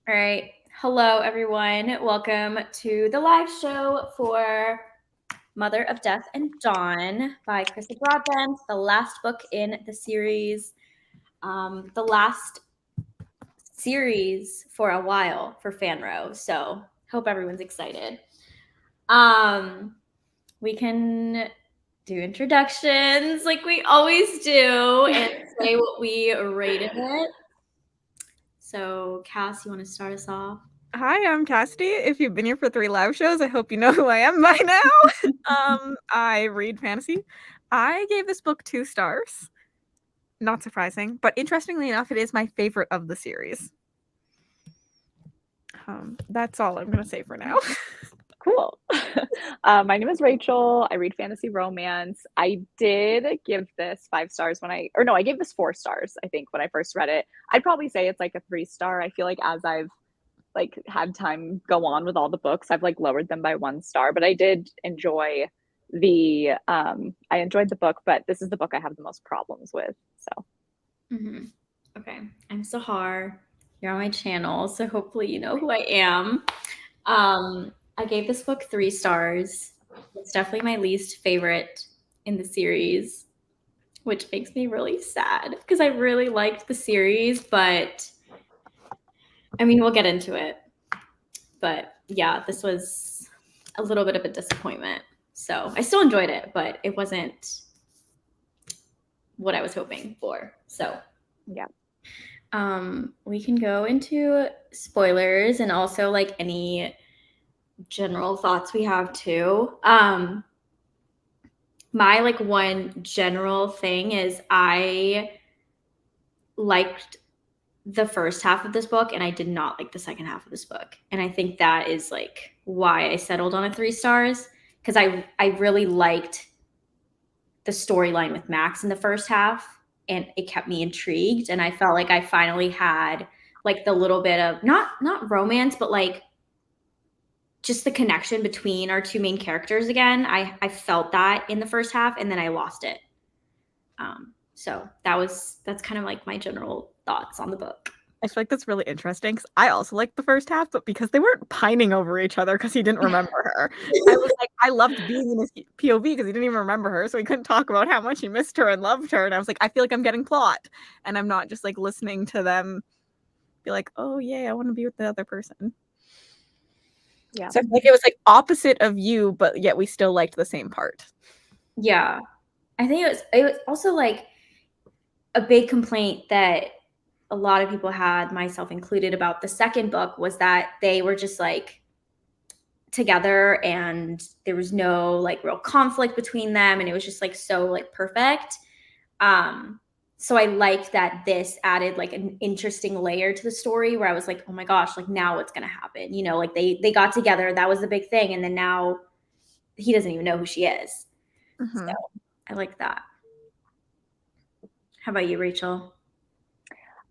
All right. Hello, everyone. Welcome to the live show for Mother of Death and Dawn by Krista Broadbent, the last book in the series, the last series for a while for Fanro. So, hope everyone's excited. We can do introductions like we always do and say what we rated it. So, Cass, you want to start us off? Hi, I'm Cassidy. If you've been here for 3 live shows, I hope you know who I am by now. I read fantasy. I gave this book 2 stars. Not surprising, but interestingly enough, it is my favorite of the series. That's all I'm going to say for now. Cool. My name is Rachel. I read fantasy romance. I did give this 5 stars I gave this 4 stars, I think, when I first read it. I'd probably say it's like a 3-star. I feel like as I've had time go on with all the books, I've lowered them by 1 star, but I did enjoy I enjoyed the book, but this is the book I have the most problems with. So Okay, I'm Sahar. You're on my channel, so hopefully you know who I am. I gave this book 3 stars. It's definitely my least favorite in the series, which makes me really sad because I really liked the series, but I mean, we'll get into it. But yeah, this was a little bit of a disappointment. So I still enjoyed it, but it wasn't what I was hoping for. So yeah. We can go into spoilers and also like any general thoughts we have too. My like one general thing is I liked the first half of this book and I did not like the second half of this book. And I think that is like why I settled on a 3 stars, because I really liked the storyline with Max in the first half and it kept me intrigued, and I felt like I finally had like the little bit of not romance, but like just the connection between our 2 main characters again. I felt that in the first half and then I lost it. So that's kind of like my general thoughts on the book. I feel like that's really interesting because I also liked the first half, but because they weren't pining over each other because he didn't remember her, I was like, I loved being in his POV because he didn't even remember her, so he couldn't talk about how much he missed her and loved her. And I was like, I feel like I'm getting plot, and I'm not just like listening to them be like, oh yay, I want to be with the other person. Yeah. So I feel like it was like opposite of you, but yet we still liked the same part. Yeah, I think it was also like a big complaint that a lot of people had, myself included, about the second book was that they were just like together and there was no like real conflict between them and it was just like so like perfect. So I liked that this added like an interesting layer to the story where I was like, oh my gosh, like now what's gonna happen? You know, like they got together, that was the big thing, and then now he doesn't even know who she is. Mm-hmm. So I like that. How about you, Rachel?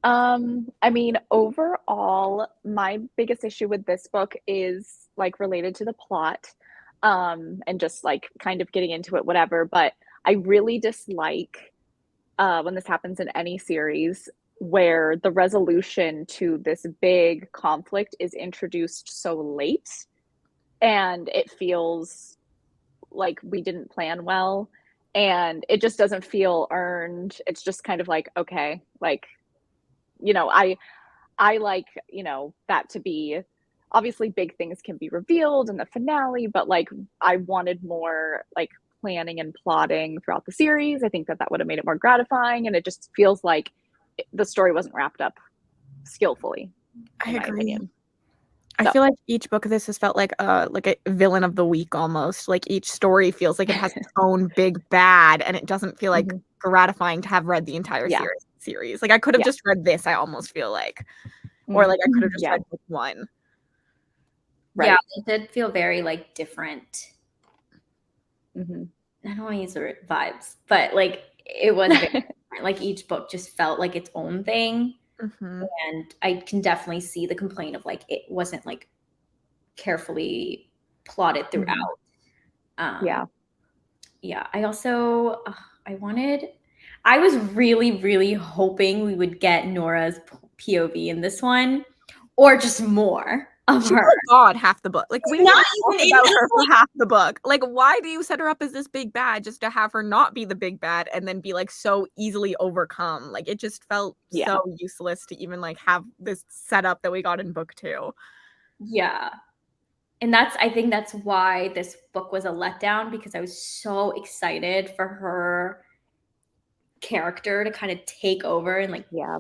I mean, overall, my biggest issue with this book is like related to the plot, and just like kind of getting into it, whatever. But I really dislike when this happens in any series where the resolution to this big conflict is introduced so late and it feels like we didn't plan well and it just doesn't feel earned. It's just kind of like, okay, like, I like, that to be obviously big things can be revealed in the finale, but like I wanted more like planning and plotting throughout the series. I think that would have made it more gratifying, and it just feels like the story wasn't wrapped up skillfully, in my opinion. I feel like each book of this has felt like a villain of the week almost. Like each story feels like it has its own big bad, and it doesn't feel like gratifying to have read the entire series. Like I could have just read this, I almost feel like. Or like I could have just read book 1. Right. Yeah, it did feel very like different. I don't want to use the word vibes, but like it was very different. Like each book just felt like its own thing. And I can definitely see the complaint of like it wasn't like carefully plotted throughout. Yeah. I also I was really, really hoping we would get Nora's POV in this one, or just more of She her. was gone half the book. Like, we didn't Not talk even in about the her for half the book. Like, why do you set her up as this big bad just to have her not be the big bad and then be, like, so easily overcome? Like, it just felt Yeah. so useless to even, like, have this setup that we got in book 2. Yeah. And I think that's why this book was a letdown, because I was so excited for her character to kind of take over and like Yeah.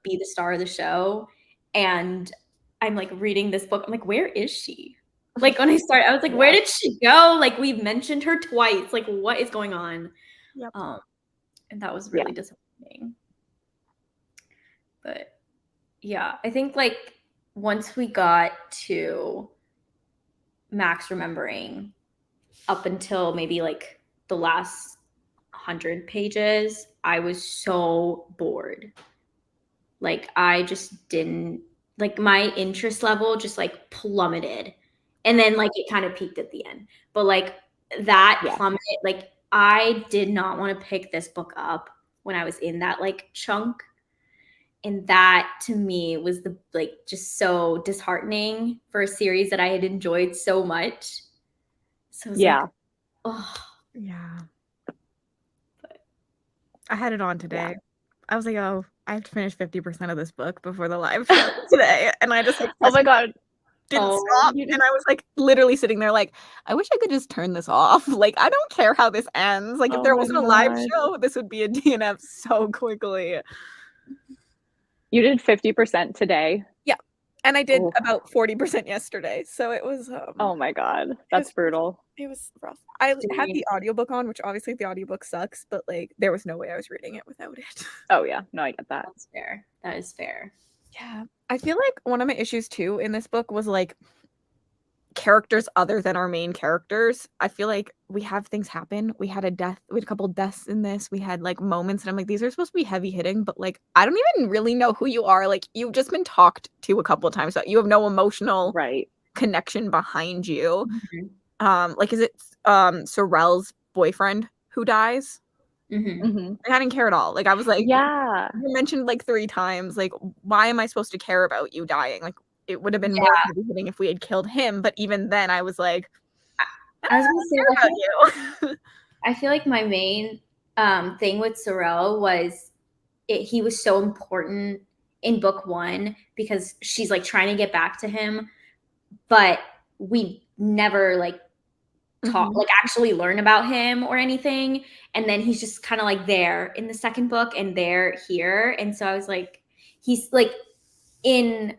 be the star of the show. And I'm like reading this book, I'm like, where is she? Like when I started, I was like, where Yeah. did she go? Like we've mentioned her twice. Like what is going on? Yep. And that was really disappointing. But yeah, I think like once we got to Max remembering up until maybe like the last 100 pages, I was so bored. Like I just didn't, like my interest level just like plummeted. And then like it kind of peaked at the end. But like that plummet, like I did not want to pick this book up when I was in that like chunk. And that to me was the like just so disheartening for a series that I had enjoyed so much. So it was like, oh. Yeah. I had it on today. I was like, oh, I have to finish 50% of this book before the live show today. And I just like, oh my God. didn't stop. And I was like literally sitting there like, I wish I could just turn this off. Like, I don't care how this ends. Like, if there wasn't a live show, this would be a DNF so quickly. You did 50% today? Yeah. And I did about 40% yesterday. So it was oh my God. That's brutal. It was rough. I had the audiobook on, which obviously the audiobook sucks, but like there was no way I was reading it without it. Oh yeah. No, I get that. That's fair. That is fair. Yeah. I feel like one of my issues too in this book was like characters other than our main characters. I feel like we have things happen. We had a couple deaths in this. We had like moments and I'm like, these are supposed to be heavy hitting, but like I don't even really know who you are. Like you've just been talked to a couple of times, but you have no emotional connection behind you. Like is it Sorel's boyfriend who dies? Mm-hmm. I didn't care at all. Like I was like, yeah, you mentioned like 3 times. Like, why am I supposed to care about you dying? Like, it would have been more heavy hitting if we had killed him. But even then, I was like, I was gonna care about you. I feel like my main thing with Sorel was he was so important in book 1 because she's like trying to get back to him, but we never like talk like actually learn about him or anything. And then he's just kind of like there in the second book and there here. And so I was like, he's like in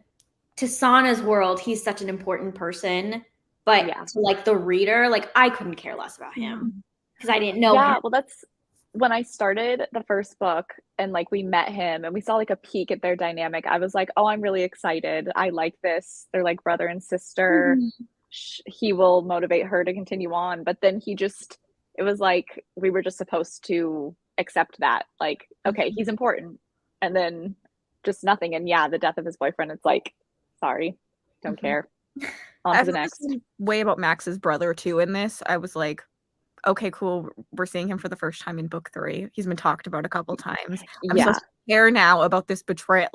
Tasana's world, he's such an important person, but to like the reader, like I couldn't care less about him because I didn't know him. Well, that's when I started the first book and like we met him and we saw like a peek at their dynamic. I was like, oh, I'm really excited. I like this. They're like brother and sister. He will motivate her to continue on. But then it was like we were just supposed to accept that. Like, okay, he's important. And then just nothing. And the death of his boyfriend, it's like, sorry, don't care. On to the next. Way about Max's brother too in this. I was like, okay, cool. We're seeing him for the first time in book 3. He's been talked about a couple times. I'm supposed to care now about this betrayal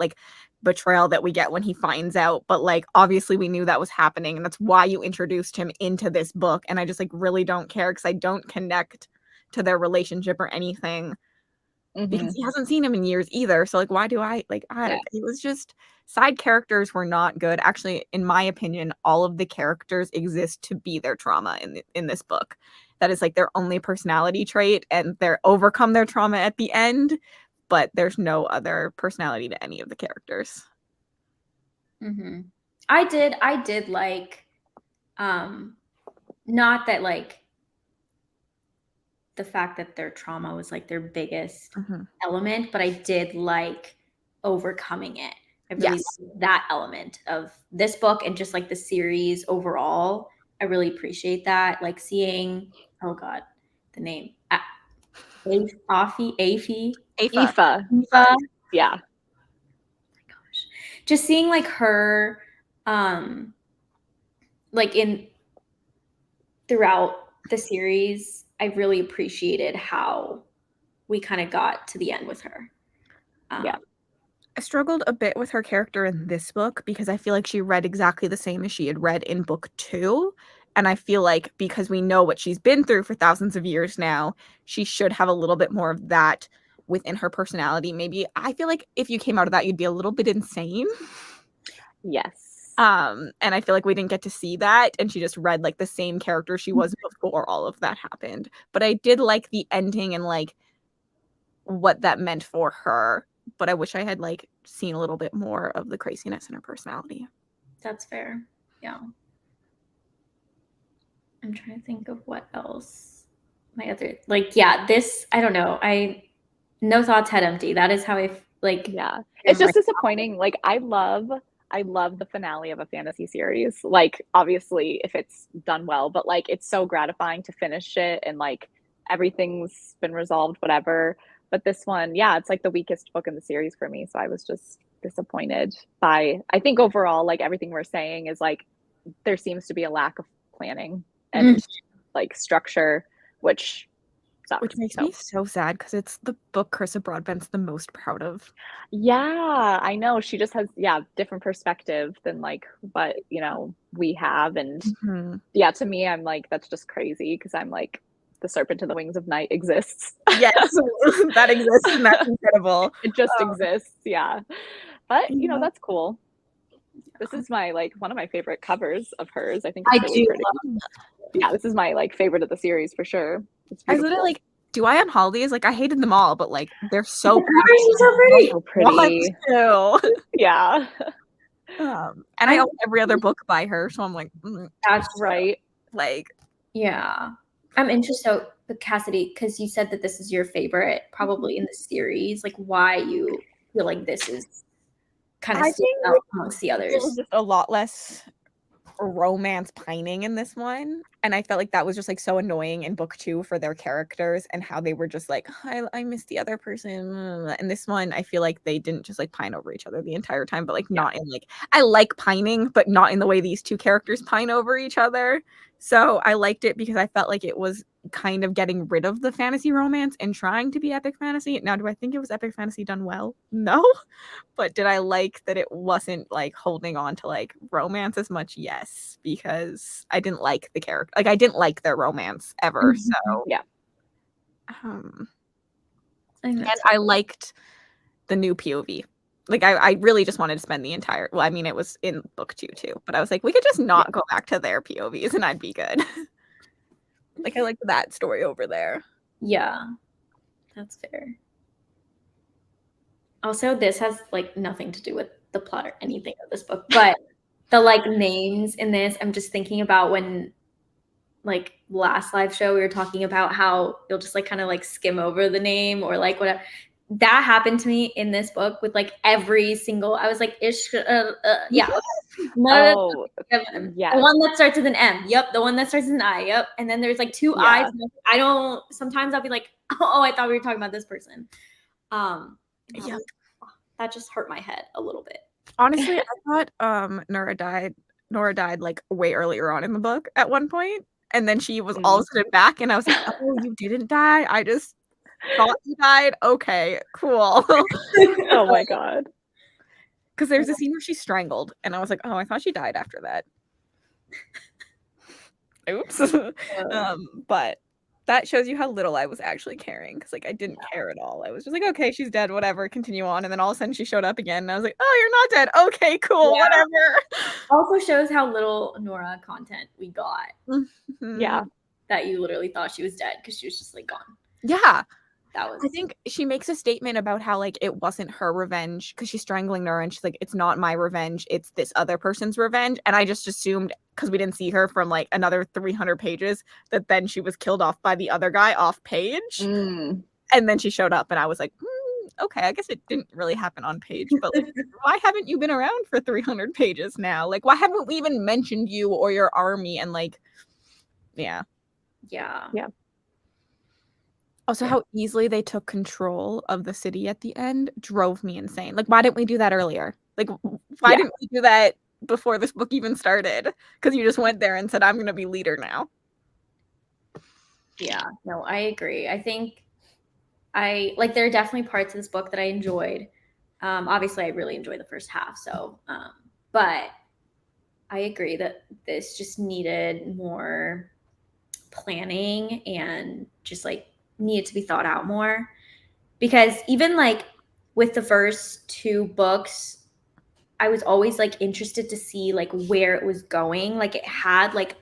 that we get when he finds out. But like, obviously we knew that was happening. And that's why you introduced him into this book. And I just like really don't care because I don't connect to their relationship or anything. Because he hasn't seen him in years either. So like, why do I like, it was just side characters were not good. Actually, in my opinion, all of the characters exist to be their trauma in this book. That is like their only personality trait and they're overcome their trauma at the end, but there's no other personality to any of the characters. I did like, not that like the fact that their trauma was like their biggest element, but I did like overcoming it. I really liked that element of this book and just like the series overall. I really appreciate that. Like seeing, oh God, the name. Aoife. Aoife. Yeah. Oh my gosh. Just seeing like her like throughout the series, I really appreciated how we kind of got to the end with her. struggled a bit with her character in this book because I feel like she read exactly the same as she had read in book 2. And I feel like because we know what she's been through for thousands of years now, she should have a little bit more of that within her personality. Maybe I feel like if you came out of that, you'd be a little bit insane. Yes. And I feel like we didn't get to see that, and she just read like the same character she was before all of that happened. But I did like the ending and like what that meant for her. But I wish I had like seen a little bit more of the craziness in her personality. That's fair. Yeah. I'm trying to think of what else. My other this I don't know. No thoughts, head empty. That is how I like. Yeah, it's just disappointing. Like I love the finale of a fantasy series. Like obviously if it's done well, but like it's so gratifying to finish it and like everything's been resolved, whatever. But this one, yeah, it's like the weakest book in the series for me. So I was just disappointed by, I think overall, like everything we're saying is like there seems to be a lack of planning and like structure, which sucks. Which makes me so sad because it's the book Carissa Broadbent's the most proud of. Yeah, I know. She just has, different perspective than like what, we have. And yeah, to me, I'm like, that's just crazy because I'm like, the serpent in the wings of night exists. Yes, that exists and that's incredible. It just exists, yeah. But, that's cool. This is my, like, one of my favorite covers of hers. I think it's really pretty. Yeah, this is my, like, favorite of the series for sure. I literally, like, do I on holidays? Like, I hated them all, but, like, they're so pretty. So pretty. Yeah. And I own every other book by her, so I'm like, that's right. Like, yeah. I'm interested, but Cassidy, because you said that this is your favorite, probably in the series. Like, why you feel like this is kind of out amongst the others? It was just a lot less romance pining in this one, and I felt like that was just like so annoying in book 2 for their characters and how they were just like, I miss the other person. And this one, I feel like they didn't just like pine over each other the entire time, but like not in like, I like pining, but not in the way these two characters pine over each other. So I liked it because I felt like it was kind of getting rid of the fantasy romance and trying to be epic fantasy. Now, do I think it was epic fantasy done well? No. But did I like that it wasn't like holding on to like romance as much? Yes, because I didn't like the character. Like I didn't like their romance ever. So yeah. And I liked the new POV. Like I really just wanted to spend the entire, well, I mean, it was in book 2 too, but I was like, we could just not go back to their POVs and I'd be good. Like I liked that story over there. Yeah, that's fair. Also, this has like nothing to do with the plot or anything of this book, but the like names in this, I'm just thinking about when like last live show we were talking about how you'll just like kind of like skim over the name or like whatever. That happened to me in this book with like every single, I was like, yeah. Oh, yeah. The one that starts with an M. Yep. The one that starts with an I. Yep. And then there's like 2 I's. I don't, sometimes I'll be like, oh, I thought we were talking about this person. That just hurt my head a little bit. Honestly, I thought Nora died like way earlier on in the book at one point. And then she was all of a sudden back and I was like, oh, you didn't die? I just thought you died. Okay, cool. Oh my god. Because there's a scene where she's strangled and I was like, oh, I thought she died after that. Oops. But that shows you how little I was actually caring because like I didn't care at all. I was just like, okay, she's dead, whatever, continue on. And then all of a sudden she showed up again and I was like, oh, you're not dead. Okay, cool, whatever. Also shows how little Nora content we got. Yeah. That you literally thought she was dead because she was just like gone. Yeah. That was. I think she makes a statement about how like it wasn't her revenge because she's strangling Nora and she's like, it's not my revenge, it's this other person's revenge. And I just assumed because we didn't see her from like another 300 pages that then she was killed off by the other guy off page. And then she showed up and I was like, okay, I guess it didn't really happen on page, but like, why haven't you been around for 300 pages now? Like, why haven't we even mentioned you or your army? And like, yeah. Also, how easily they took control of the city at the end drove me insane. Like, why didn't we do that earlier? Like, why didn't we do that before this book even started? Because you just went there and said, I'm going to be leader now. Yeah, no, I agree. I think there are definitely parts of this book that I enjoyed, Obviously, I really enjoyed the first half, so but I agree that this just needed more planning and just like needed to be thought out more, because even like with the first 2 books, I was always like interested to see like where it was going. Like it had like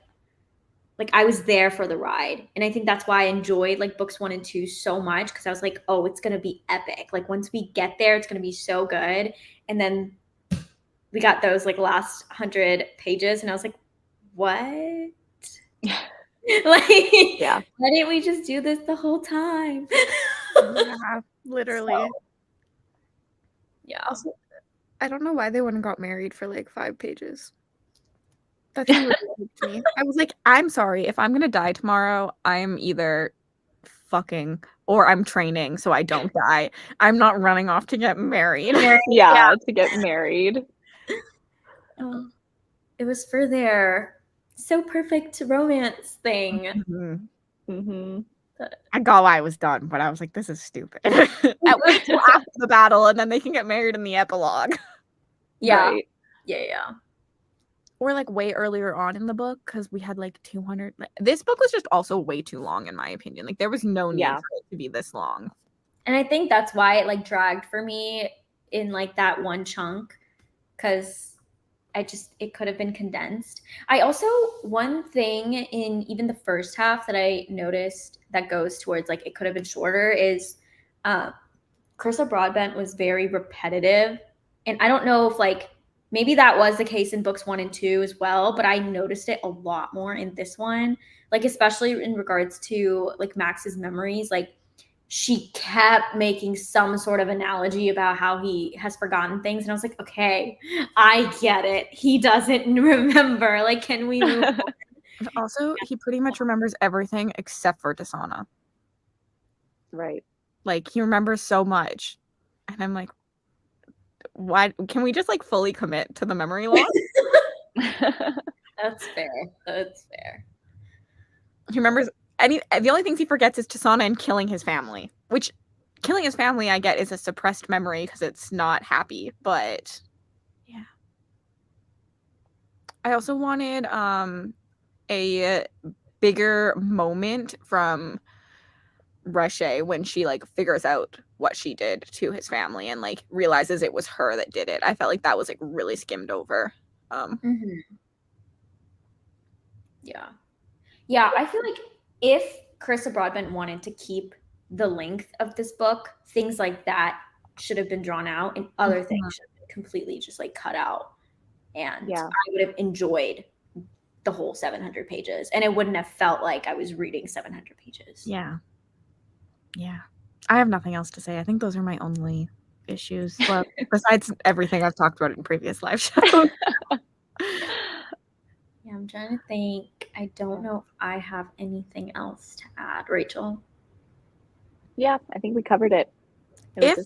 I was there for the ride. And I think that's why I enjoyed like books 1 and 2 so much, because I was like, oh, it's gonna be epic. Like once we get there, it's gonna be so good. And then we got those like last 100 pages, and I was like, what? Like, Yeah. why didn't we just do this the whole time? Yeah, literally. So, yeah. Also, I don't know why they wouldn't got married for like 5 pages. That seemed ridiculous to me. I was like, I'm sorry, if I'm gonna die tomorrow, I'm either fucking or I'm training so I don't die. I'm not running off to get married. Yeah, to get married. It was for their so perfect romance thing. Mm-hmm. Mm-hmm. I got why I was done, but I was like, this is stupid. Wait till after the battle, and then they can get married in the epilogue. Yeah. Right. Yeah. Or like way earlier on in the book, because we had like 200. This book was just also way too long, in my opinion. Like there was no need for it to be this long. And I think that's why it like dragged for me in like that one chunk, because it could have been condensed. I also, one thing in even the first half that I noticed that goes towards like it could have been shorter is Carissa Broadbent was very repetitive. And I don't know if like maybe that was the case in books 1 and 2 as well, but I noticed it a lot more in this one, like especially in regards to like Max's memories. Like she kept making some sort of analogy about how he has forgotten things, and I was like, okay, I get it, he doesn't remember. Like, can we move on? Also, he pretty much remembers everything except for Tasana. Right. Like he remembers so much, and I'm like, why can we just like fully commit to the memory loss? That's fair. He remembers the only things he forgets is Tasana and killing his family, which killing his family I get is a suppressed memory because it's not happy, but yeah. I also wanted a bigger moment from Rushe when she like figures out what she did to his family and like realizes it was her that did it. I felt like that was like really skimmed over. Yeah, I feel like if Carissa Broadbent wanted to keep the length of this book, things like that should have been drawn out, and other things should have been completely just like cut out. And I would have enjoyed the whole 700 pages, and it wouldn't have felt like I was reading 700 pages. Yeah. I have nothing else to say. I think those are my only issues. Well, besides everything I've talked about in previous live shows. Yeah, I'm trying to think. I don't know if I have anything else to add. Rachel? Yeah, I think we covered it. If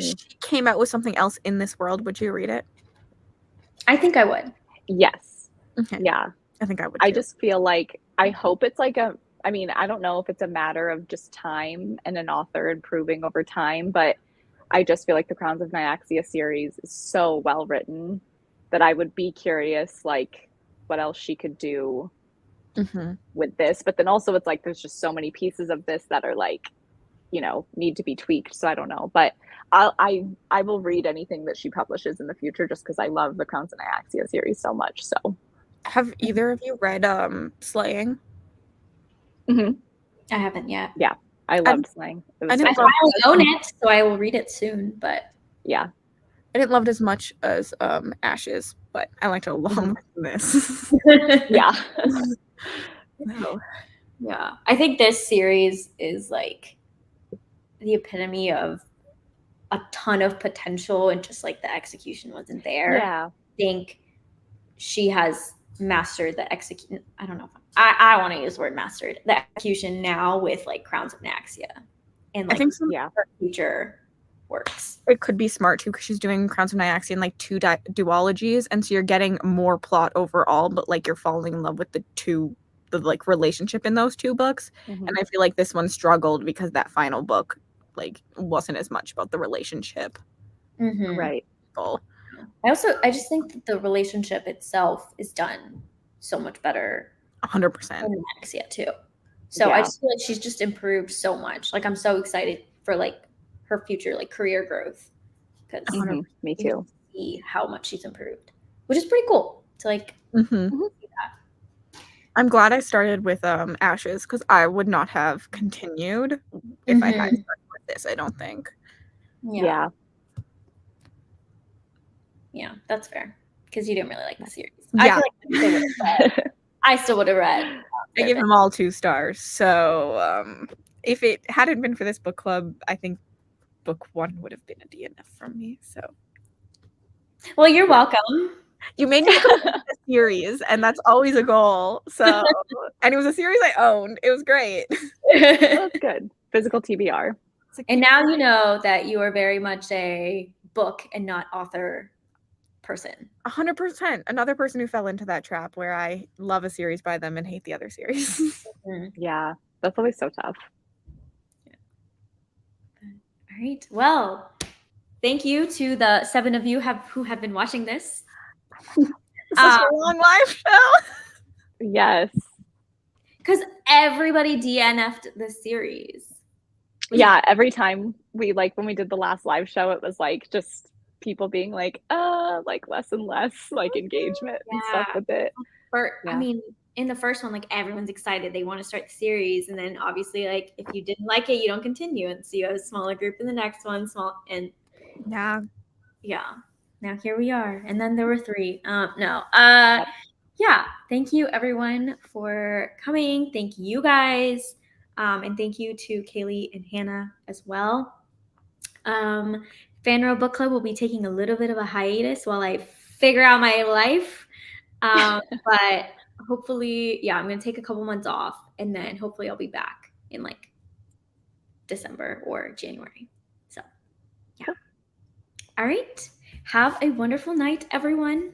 she came out with something else in this world, would you read it? I think I would. Yes. Okay. Yeah. I think I would too. I just feel like, I hope it's like I mean, I don't know if it's a matter of just time and an author improving over time, but I just feel like the Crowns of Nyaxia series is so well written that I would be curious, like, what else she could do with this. But then also it's like there's just so many pieces of this that are like, you know, need to be tweaked. So I don't know. But I will read anything that she publishes in the future just because I love the Crowns of Nyaxia series so much. So have either of you read Slaying? I haven't yet. Yeah, I loved Slaying. I finally own it, so I will read it soon. But yeah, I didn't love it as much as Ashes, but I liked it a lot more than this. Yeah. Yeah, I think this series is like the epitome of a ton of potential, and just like the execution wasn't there. Yeah, I think she has mastered the execution. I don't know if I want to use the word mastered, the execution now with like Crowns of Nyaxia, and like I think her future works. It could be smart too because she's doing Crowns of Nyaxia in like 2 duologies, and so you're getting more plot overall, but like you're falling in love with the like relationship in those 2 books. And I feel like this one struggled because that final book like wasn't as much about the relationship. Mhm. Right. people. I just think that the relationship itself is done so much better 100%. than Max yet too. So I Yeah. just feel like she's just improved so much. Like I'm so excited for like her future like career growth because Mhm. Me you too. see how much she's improved, which is pretty cool to like Mhm. see that. I'm glad I started with Ashes because I would not have continued if I had Mhm. started with this, I don't think. Yeah. Yeah, that's fair. Because you didn't really like the series. I Yeah. feel like I still would have read. I give them all 2 stars. So if it hadn't been for this book club, I think book 1 would have been a DNF from me. So Well, you're welcome. you made me complete the series, and that's always a goal. So, and it was a series I owned. It was great. That's good. Physical TBR. And now you know that you are very much a book and not author person. 100%. Another person who fell into that trap where I love a series by them and hate the other series. Yeah, that's always so tough. All right. Well, thank you to the 7 of you who have been watching this. Such a long live show. Yes. Because everybody DNF'd the series. Yeah, every time we like when we did the last live show, it was like just people being like less and less like engagement and stuff with it. I mean, in the first one, like everyone's excited. They want to start the series. And then obviously, like if you didn't like it, you don't continue. And so you have a smaller group in the next one, Yeah. Now here we are. And then there were 3. Yeah. Thank you everyone for coming. Thank you guys. And thank you to Kaylee and Hannah as well. Fanro Book Club will be taking a little bit of a hiatus while I figure out my life. But hopefully, I'm going to take a couple months off and then hopefully I'll be back in like December or January. So, yeah. All right. Have a wonderful night, everyone.